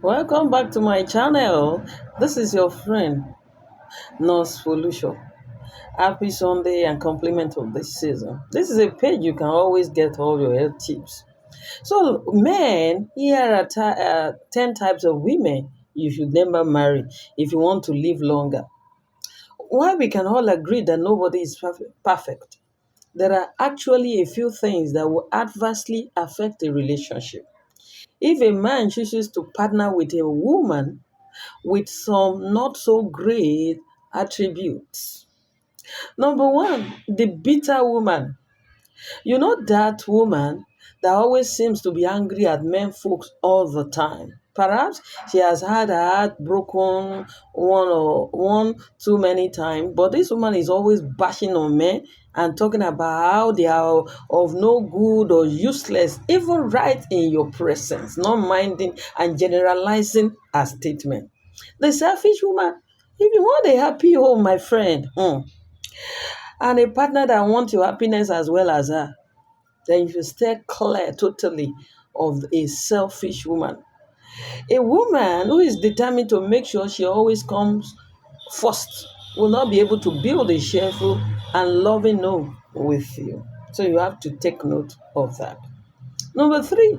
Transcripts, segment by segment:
Welcome back to my channel. This is your friend, Nurse Solution. Happy Sunday and compliment of this season. This is a page you can always get all your health tips. So, men, here are 10 types of women you should never marry if you want to live longer. While we can all agree that nobody is perfect, there are actually a few things that will adversely affect a relationship. If a man chooses to partner with a woman with some not so great attributes. Number one, the bitter woman. You know that woman that always seems to be angry at men folks all the time. Perhaps she has had her heart broken one too many times, but this woman is always bashing on men and talking about how they are of no good or useless, even right in your presence, not minding and generalizing her statement. The selfish woman, if you want a happy home, my friend, and a partner that wants your happiness as well as her, then you stay clear totally of a selfish woman. A woman who is determined to make sure she always comes first will not be able to build a cheerful and loving home with you. So you have to take note of that. Number three,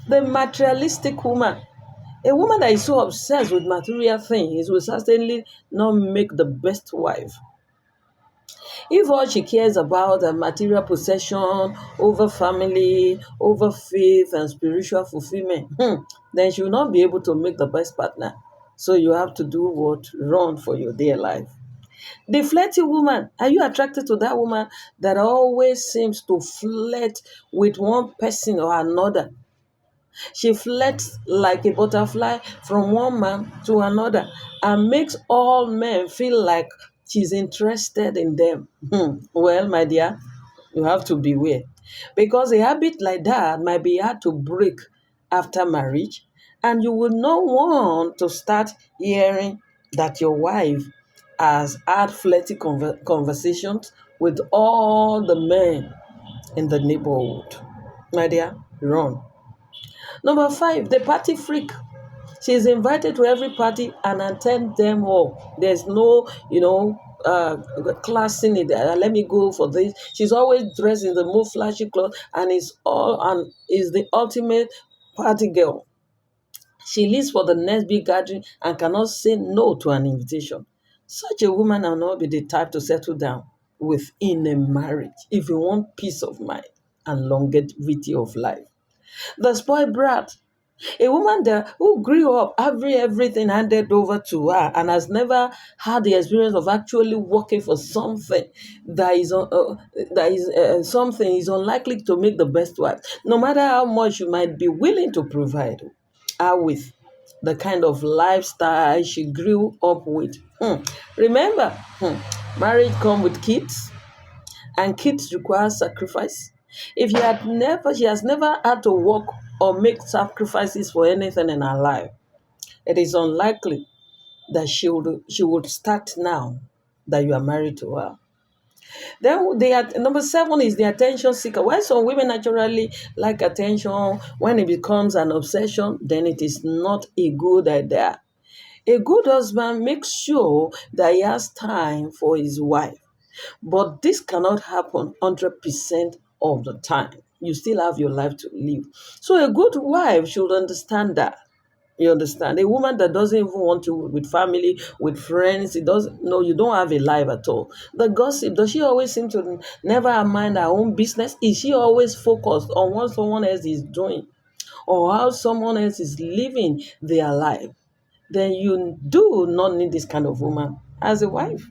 the materialistic woman. A woman that is so obsessed with material things will certainly not make the best wife. If all she cares about are material possession over family, over faith and spiritual fulfillment, then she will not be able to make the best partner. So you have to do what? Run for your dear life. The flirty woman, are you attracted to that woman that always seems to flirt with one person or another? She flirts like a butterfly from one man to another and makes all men feel like she's interested in them. Well, my dear, you have to beware because a habit like that might be hard to break after marriage, and you will not want to start hearing that your wife has had flirty conversations with all the men in the neighborhood. My dear, run. Number five, the party freak. She is invited to every party and attend them all. There's no, class in it. Let me go for this. She's always dressed in the most flashy clothes and is the ultimate party girl. She lives for the next big gathering and cannot say no to an invitation. Such a woman will not be the type to settle down within a marriage if you want peace of mind and longevity of life. The spoiled brat, a woman that who grew up having everything handed over to her and has never had the experience of actually working for something that is something is unlikely to make the best wife. No matter how much you might be willing to provide her with the kind of lifestyle she grew up with. Remember, marriage come with kids and kids require sacrifice. If she has never had to work or make sacrifices for anything in her life, it is unlikely that she would start now that you are married to her. Then number seven is the attention seeker. While some women naturally like attention, when it becomes an obsession, then it is not a good idea. A good husband makes sure that he has time for his wife. But this cannot happen 100% of the time. You still have your life to live. So a good wife should understand that. You understand? A woman that doesn't even want you with family, with friends, it doesn't no, you don't have a life at all. The gossip, does she always seem to never mind her own business? Is she always focused on what someone else is doing or how someone else is living their life? Then you do not need this kind of woman as a wife.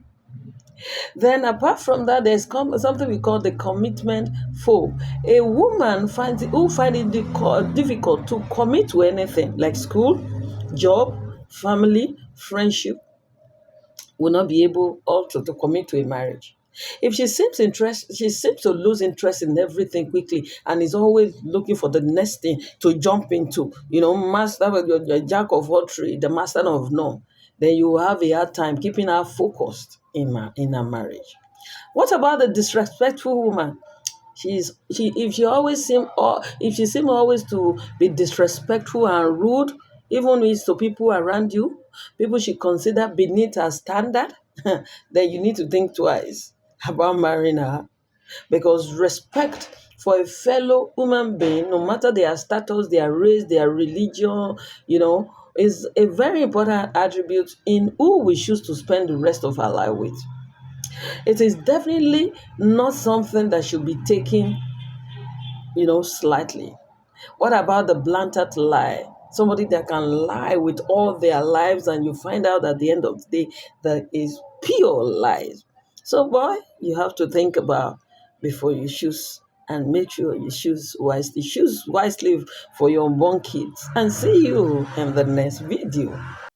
Then, apart from that, there's something we call the commitment phobe. A woman who finds it difficult to commit to anything like school, job, family, friendship, will not be able also to commit to a marriage. If she seems to lose interest in everything quickly and is always looking for the next thing to jump into, master your jack of all trade, the master of none, then you will have a hard time keeping her focused in her marriage. What about the disrespectful woman? If she seems always to be disrespectful and rude, even if it's to people around you, people should consider beneath her standard, then you need to think twice about marrying her. Because respect for a fellow human being, no matter their status, their race, their religion, is a very important attribute in who we choose to spend the rest of our life with. It is definitely not something that should be taken, slightly. What about the blatant lie? Somebody that can lie with all their lives, and you find out at the end of the day that is pure lies. So, boy, you have to think about before you choose, and make sure you choose wisely. Choose wisely for your unborn kids. And see you in the next video.